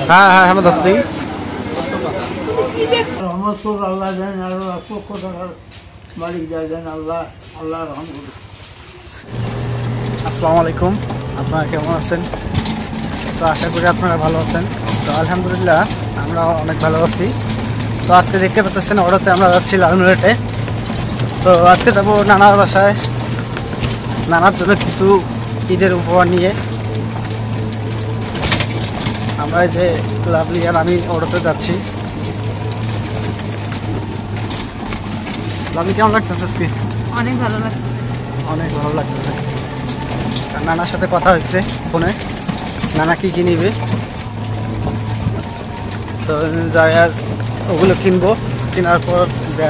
হ্যাঁ হ্যাঁ আমরা ধরতে দিই। আল্লাহ দেন আর লক্ষ টাকার মালিক দেন আল্লাহ, আল্লাহ রহম করুন। আসসালামু আলাইকুম, আপনারা কেমন আছেন? তো আশা করি আপনারা ভালো আছেন। তো আলহামদুলিল্লাহ আমরা অনেক ভালো আছি। তো আজকে দেখতে পাচ্ছেন অটোতে আমরা যাচ্ছি লালমিরাটে। তো আজকে যাবো নানার বাসায়, নানার জন্য কিছু ঈদের উপহার নিয়ে। আমরা এই যে লাভলি আর আমি অটোতে যাচ্ছি। লাভলি কেমন লাগতেছে আজকে? অনেক ভালো লাগছে। অনেক ভালো লাগতেছে। নানার সাথে কথা হয়েছে ফোনে, নানা কী কী নিবে। তো যাই আর ওগুলো কিনবো, কেনার পর যা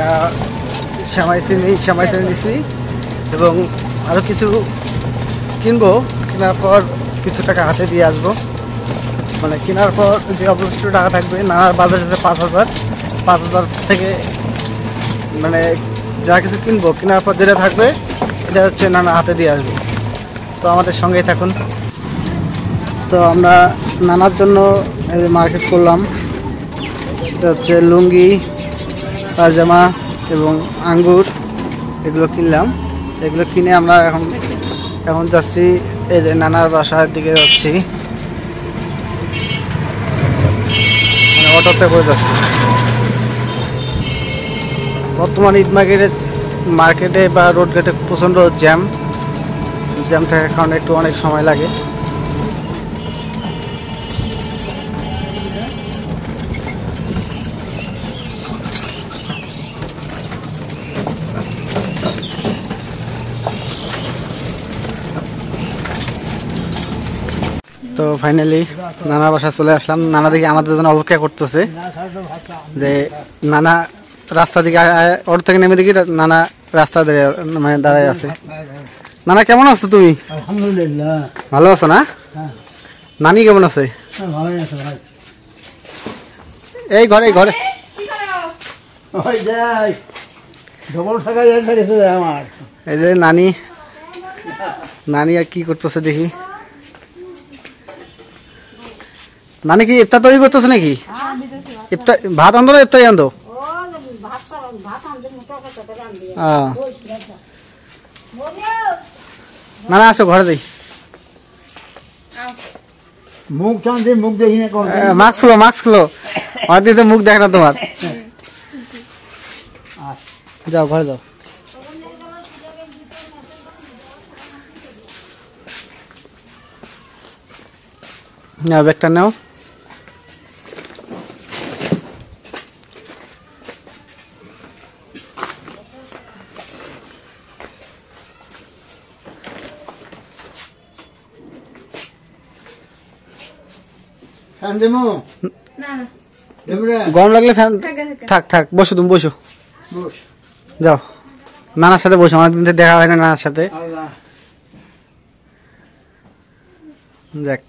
সেমাই চিনি দিচ্ছি এবং আরও কিছু কিনবো। কেনার পর কিছু টাকা হাতে দিয়ে আসবো। মানে কেনার পর যে অবশিষ্ট টাকা থাকবে, নানার বাজার হচ্ছে 5,000। 5,000 থেকে মানে যা কিছু কিনবো, কেনার পর যেটা থাকবে এটা হচ্ছে নানা হাতে দিয়ে আসবো। তো আমাদের সঙ্গেই থাকুন। তো আমরা নানার জন্য মার্কেট করলাম। সেটা হচ্ছে লুঙ্গি, পায়জামা এবং আঙ্গুর, এগুলো কিনলাম। এগুলো কিনে আমরা এখন যাচ্ছি এই যে নানার বাসার দিকে যাচ্ছি, মানে অটোতে করে যাচ্ছি। বর্তমান ঈদ মার্কেটে বা রোড ঘাটে প্রচণ্ড জ্যাম থাকার কারণে একটু অনেক সময় লাগে। তো ফাইনালি নানার বাসায় চলে আসলাম। নানা দিকে আমাদের জন্য অপেক্ষা করতেছে, যে নানা রাস্তা দিকে অটো থেকে নেমে দেখি নানা রাস্তা দাঁড়ায় আছে। নানা কেমন আছো তুমি? আলহামদুলিল্লাহ ভালো আছো না? নানি কেমন আছে? ভালোই আছে ভাই। এই ঘরে ওই যাই ডবল টাকা গেছে আমার। এই যে নানি আর কি করতেছে দেখি। নানি কি ইফতার তৈরি করতেছে নাকি? ইফতার ভাত আনতো না ইফতারি আনতো? নানা আসো ঘরে যাই। মুখ টানছে, মুখ দেখি না। মাস্ক খুলো আমার দিকে মুখ দেখে না তোমার। যাও ঘরে যাও। না ব্যাগটা নাও। গরম লাগলে ফ্যান থাক বসো, তুমি বসো, যাও নানার সাথে বসো। অনেকদিন থেকে দেখা হয় না নানার সাথে। যাক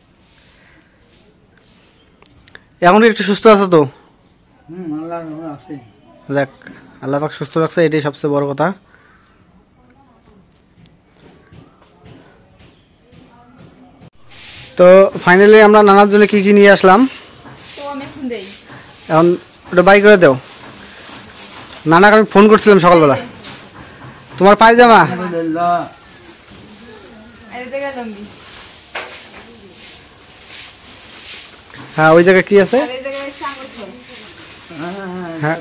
এখন একটু সুস্থ আছো তো? যাক আল্লাহ পাক সুস্থ রাখছে, এটাই সবচেয়ে বড় কথা। তো ফাইনালি আমরা নানার জন্য কি কি নিয়ে আসলাম এখন ওটা বাই করে দাও। নানাকে আমি ফোন করছিলাম সকালবেলা। তোমার পায়জামা, হ্যাঁ ওই জায়গায় কি আছে? হ্যাঁ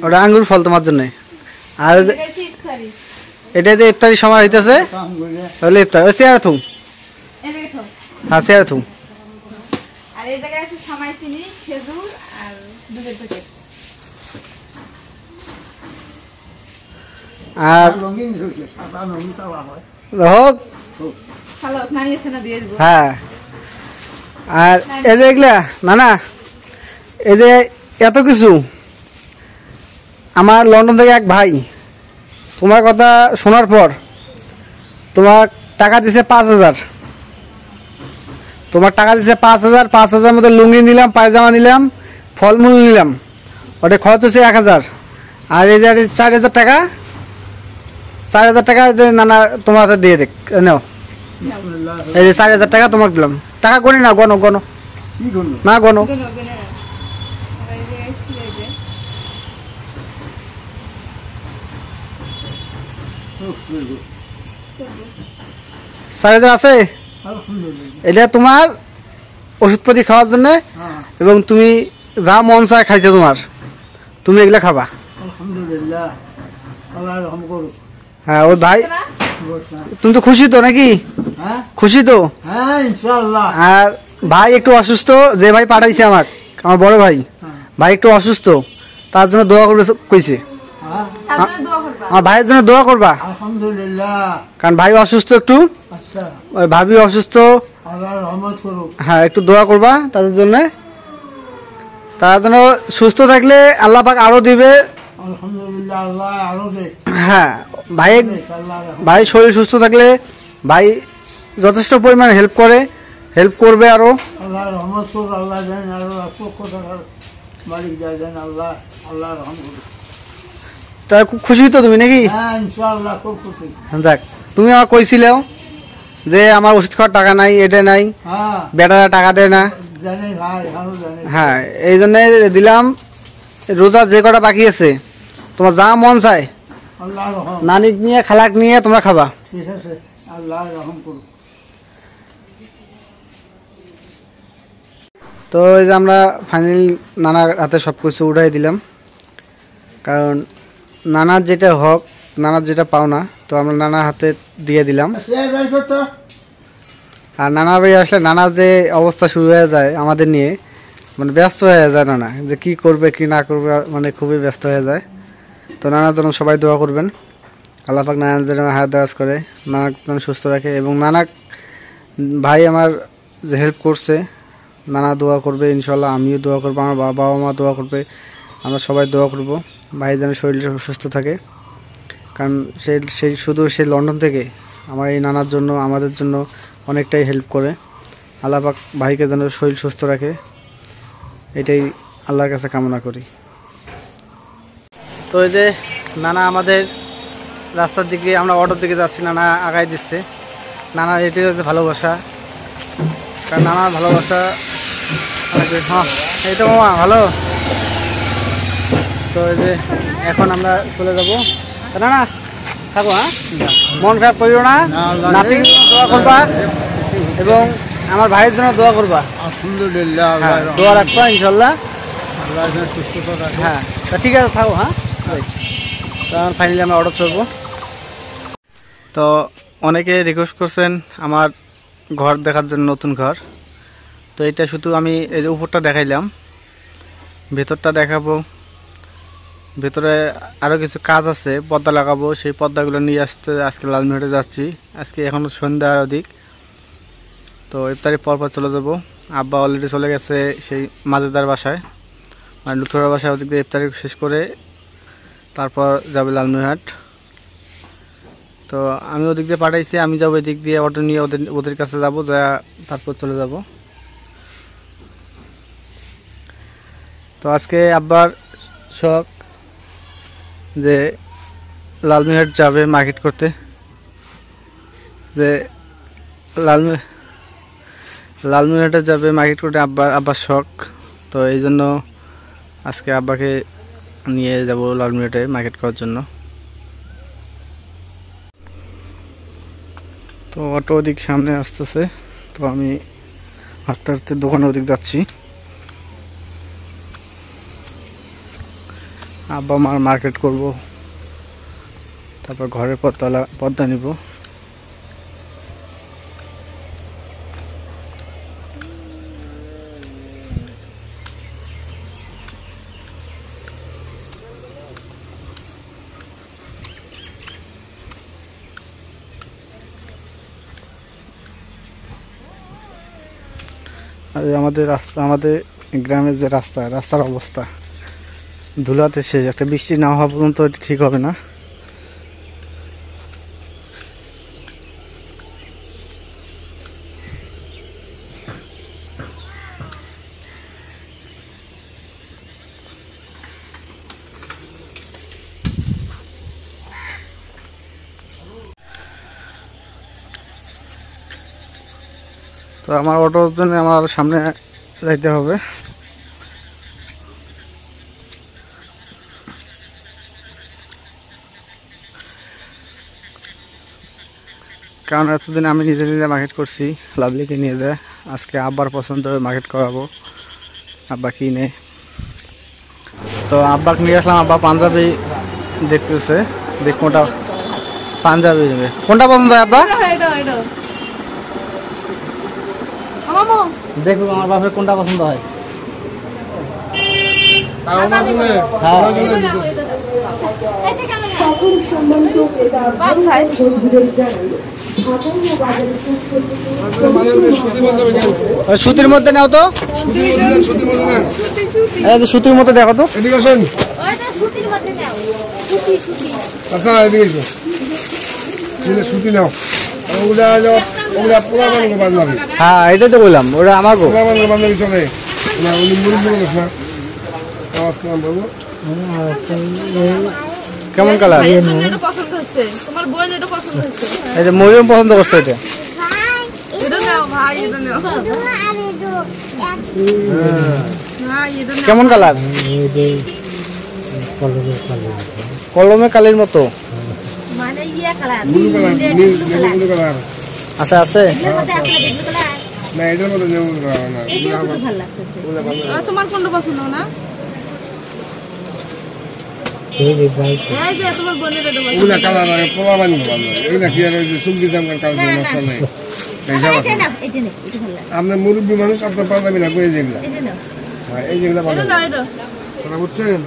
ওটা আঙ্গুর ফল তোমার জন্য। আর এটা যে ইফতারির সময় হইতেছে, তাহলে ইফতার ওই চেয়ার থুম। হ্যাঁ চেয়ার থুম। আর হোক হ্যাঁ। আর এই যে এগুলা নানা, এই যে এত কিছু আমার লন্ডন থেকে এক ভাই তোমার কথা শোনার পর তোমার টাকা দিছে 5,000। তোমার টাকা দিছে 5,000। 5,000 মধ্যে লুঙ্গি নিলাম, পায়জামা নিলাম, ফলমূল নিলাম, ওটা খরচ হচ্ছে 1,000। আর এই যে 4,000 টাকা, 4,000 টাকা যে নানা তোমার হাতে দিয়ে দেখ নাও। এই যে 4,000 টাকা তোমাকে দিলাম। টাকা গনি না, গণ গণ কি করলো না, গণ। চার হাজার আছে। আলহামদুলিল্লাহ। এটা তোমার ওষুধপাতি খাওয়ার জন্য, হ্যাঁ এবং তুমি যা মন চায় খাইতে তোমার, তুমি এগুলা খাবা। আলহামদুলিল্লাহ, আল্লাহ রহম করুক। হ্যাঁ ওই ভাই, বস না। তুমি তো খুশি তো নাকি? হ্যাঁ খুশি তো? হ্যাঁ ইনশাআল্লাহ। আর ভাই একটু অসুস্থ, যে ভাই পাঠাইছে আমার বড় ভাই, হ্যাঁ ভাই একটু অসুস্থ, তার জন্য দোয়া করবে কইছে। হ্যাঁ আমার ভাইয়ের জন্য দোয়া করবা, আলহামদুলিল্লাহ। কারণ ভাই অসুস্থ একটু, আচ্ছা, ওই ভাবি অসুস্থ। আল্লাহ রহমত করুক। হ্যাঁ একটু দোয়া করবা তাদের জন্য, তারা যেন সুস্থ থাকলে আল্লাহ পাক আরো দিবে। আলহামদুলিল্লাহ, আল্লাহ আরো দেখ। হ্যাঁ ভাই, আল্লাহ রহমত। ভাই শরীর সুস্থ থাকলে ভাই যথেষ্ট পরিমাণে হেল্প করবে আরো। আল্লাহ রহমত করুক। আল্লাহ দেন আরো 1 লক্ষ টাকার মালিক দেন আল্লাহ। আল্লাহ রহম করুক। তা খুব খুশি তো তুমি নাকি? হ্যাঁ ইনশাআল্লাহ, খুব খুশি। যাক, তুমি আমার কইছিলেও যে আমার ওষুধ খাওয়ার টাকা নাই, এটা নাই, হ্যাঁ বেটারা টাকা দেয় না। জানি ভাই, আরো জানি। হ্যাঁ এই জন্য দিলাম। রোজা যে কটা বাকি আছে, তোমার যা মন চায় আল্লাহ রহম। নানিক নিয়ে খালাক নিয়ে তোমরা খাবা। ঠিক আছে, আল্লাহ রহম করুক। তো এই যে আমরা ফাইনালি নানার হাতে সব কিছু উঠাই দিলাম, কারণ নানার যেটা হক, নানার যেটা পাওনা, তো আমরা নানার হাতে দিয়ে দিলাম। আর নানা ভাই আসলে নানা যে অবস্থা শুরু হয়ে যায় আমাদের নিয়ে, মানে ব্যস্ত হয়ে যায় নানা, যে কি করবে কি না করবে, মানে খুবই ব্যস্ত হয়ে যায়। তো নানার জন্য সবাই দোয়া করবেন, আল্লাহ পাক নানার যেন হায়াত দারাজ করে, নানার যেন সুস্থ রাখে। এবং নানা ভাই আমার যে হেল্প করছে, নানা দোয়া করবে ইনশাল্লাহ, আমিও দোয়া করবো, আমার বাবা মা দোয়া করবে, আমরা সবাই দোয়া করব ভাই যেন শরীর সুস্থ থাকে। কারণ সেই লন্ডন থেকে আমার এই নানার জন্য, আমাদের জন্য অনেকটাই হেল্প করে। আল্লাহ পাক ভাইকে যেন শরীর সুস্থ রাখে, এটাই আল্লাহর কাছে কামনা করি। তো এই যে নানা আমাদের রাস্তার দিকে, আমরা অটোর দিকে যাচ্ছি, নানা আগায় দিচ্ছে। নানা এটাই হচ্ছে ভালোবাসা, কারণ নানার ভালোবাসা। হ্যাঁ এই তো মামা ভালো। তো এই যে এখন আমরা চলে যাবো। না না থাকো, হ্যাঁ মন খারাপ করিও না, নাতির জন্য দোয়া করবা এবং আমার ভাইয়ের জন্য দোয়া করবা। আলহামদুলিল্লাহ, হ্যাঁ দোয়া রাখবা ইনশাল্লাহ। আল্লাহ সুস্থতা রাখে। হ্যাঁ তা ঠিক আছে, থাকো। হ্যাঁ তো ফাইনালি আমরা অর্ডার চলবো। তো অনেকে রিকোয়েস্ট করছেন আমার ঘর দেখার জন্য, নতুন ঘর। তো এটা শুধু আমি এই যে উপরটা দেখাইলাম, ভেতরটা দেখাবো। ভেতরে আরও কিছু কাজ আছে, পর্দা লাগাবো, সেই পর্দাগুলো নিয়ে আসতে আজকে লালমিনহাটে যাচ্ছি। আজকে এখনও সন্ধ্যা অধিক, তো ইফতারি পরপর চলে যাবো। আব্বা অলরেডি চলে গেছে সেই মাজেদার বাসায়, মানে লুথুরার বাসায়, ওদিক দিয়ে ইফতারি শেষ করে তারপর যাবে লালমিনহাট। তো আমি ওদিক দিয়ে পাঠাইছি, আমি যাবো এদিক দিয়ে, অটো নিয়ে ওদের কাছে যাবো, যা তারপর চলে যাব। তো আজকে আব্বার শখ যে লালমিনহাট যাবে মার্কেট করতে, যে লালমিনহাটে যাবে মার্কেট করতে, আব্বার শখ। তো এই জন্য আজকে আব্বাকে নিয়ে যাব লালমিনহাটে মার্কেট করার জন্য। তো অটো ওদিক সামনে আসতেছে, তো আমি হাঁটতে হাঁটতে দোকানের ওদিক যাচ্ছি। আব্বা মার মার্কেট করব, তারপর ঘরের পর্দা নিব। আর আমাদের রাস্তা, আমাদের গ্রামের যে রাস্তার অবস্থা ধুলাতে শেষ। একটা বৃষ্টি না হওয়া পর্যন্ত এটা ঠিক হবে না। তো আমার অটোর জন্য আমার সামনে যাইতে হবে। কারণ এতদিন আমি নিজে নিজে মার্কেট করছি, লাভলিকে নিয়ে যায়। আজকে আব্বার পছন্দ মার্কেট করাবো, আব্বা কি নেই। তো আব্বাকে নিয়ে আসলাম, আব্বা পাঞ্জাবি দেখতেছে, দেখ কোনটা পাঞ্জাবি নেবে। কোনটা পছন্দ হয় আব্বা? দেখো আমার বাপের কোনটা পছন্দ হয়। সুতির মধ্যে নাও তো, সুতির মধ্যে দেখো তো। সুতি নাও, হ্যাঁ এটাই তো বললাম, ওটা আমার গো। বান্ধবী চলে না, উনি মুরব্বী মানুষ না। কেমন কালার? এই যে মরিয়ম পছন্দ করছে এটা। কেমন কালার? কলমে কালির মতো আচ্ছা আছে। না এটার মতো তোমার কোনটা পছন্দ না? আপনার মুরব্বী মানুষ, আপনার পাঞ্জাবি লাগবে এই যেগুলা, এই যেগুলা বুঝছেন?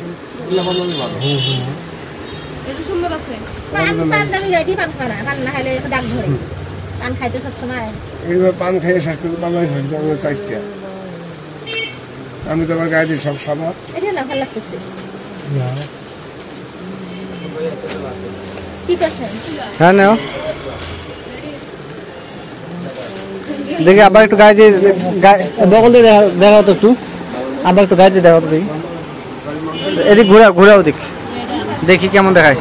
পান খাইয়ে শেষ করতে পাঞ্জাবি চারটা। আমি তো আমার গায়ে দিই সব সাদা। হ্যাঁ নাও দেখি, আবার একটু গায়ে দিয়ে বগল দিয়ে দেখা তো একটু, আবার একটু গায়ে দিয়ে দেখা তো দেখি। এদিক ঘুরাও দেখি কেমন দেখায়।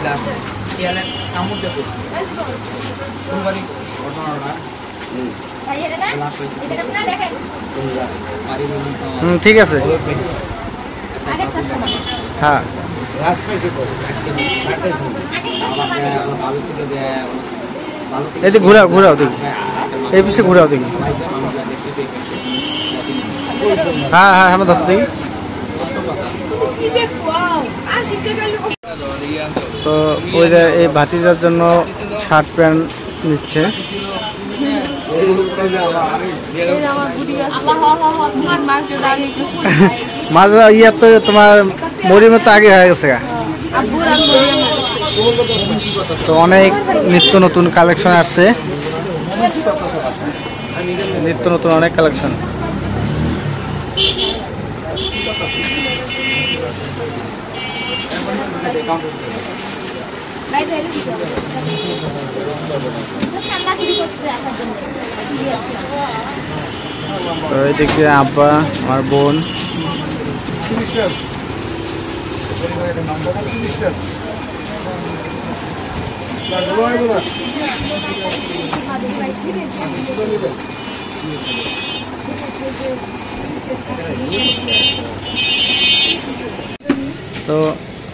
ঠিক আছে হ্যাঁ। এদিক ঘুরাও দেখি, এই পিছিয়ে ঘুরাও দেখি। হ্যাঁ আমরা ধরতে দেখি। তো ওই যে এই ভাতিজার জন্য শার্ট প্যান্ট নিচ্ছে। মাঝে ইয়া তো তোমার মরিমের তো আগে হয়ে গেছে, তো অনেক নিত্য নতুন কালেকশন আসছে, নিত্য নতুন অনেক কালেকশন। তো এদিকে আব্বা, আমার বোন, তো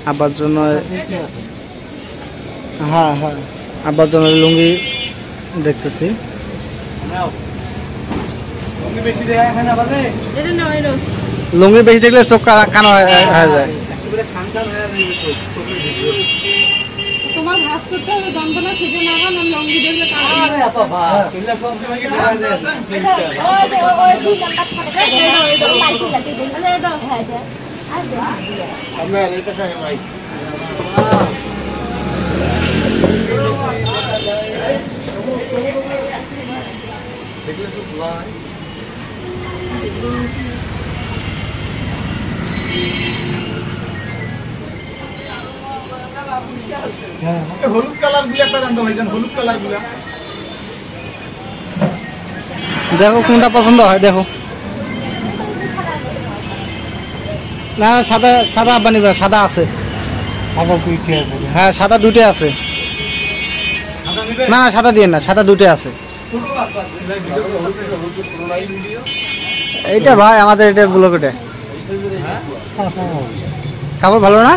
আব্বার জন্য হ্যাঁ আব্বার জন্য লুঙ্গি দেখতেছি। লুঙ্গি বেশি দেখলে চোখ কানা হয়ে যায়। তোমার ভাস করতে হবে যন্ত্রণা, সেজন্য আমার লুঙ্গি দেখলে হলুদ কালার গুলো একটা জানতো ভাইজান, হলুদ কালার গুলা দেখো কোনটা পছন্দ হয় দেখো। না সাদা আব্বা নিবে, সাদা আছে। হ্যাঁ সাদা দুটো আছে। না সাদা দিয়ে না, সাদা দুটো আছে। এইটা ভাই আমাদের এটা ব্লগ এটা খাবার ভালো না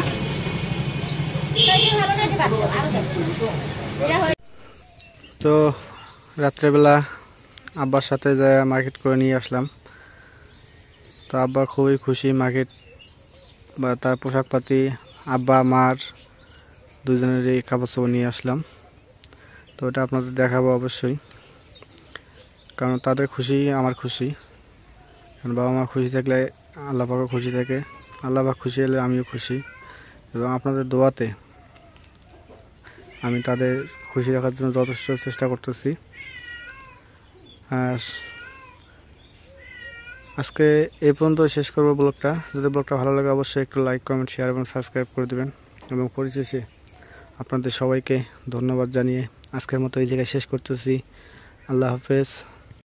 তো রাত্রেবেলা আব্বার সাথে যায় মার্কেট করে নিয়ে আসলাম তো আব্বা খুবই খুশি মার্কেট বা তার পোশাকপাতি আব্বা মার দুজনেরই খাবার সব নিয়ে আসলাম তো ওটা আপনাদের দেখাবো অবশ্যই কারণ তাদের খুশি আমার খুশি কারণ বাবা মা খুশি থাকলে আল্লাহ পাকও খুশি থাকে আল্লাহ পাক খুশি হলে আমিও খুশি এবং আপনাদের দোয়াতে আমি তাদের খুশি রাখার জন্য যথেষ্ট চেষ্টা করতেছি আজকে এই পর্যন্ত শেষ করব ব্লগটা যদি ব্লগটা ভালো লাগে অবশ্যই একটু লাইক কমেন্ট শেয়ার এবং সাবস্ক্রাইব করে দেবেন এবং পরিশেষে আপনাদের সবাইকে ধন্যবাদ জানিয়ে আজকের মতো এই জায়গায় শেষ করতেছি আল্লাহ হাফেজ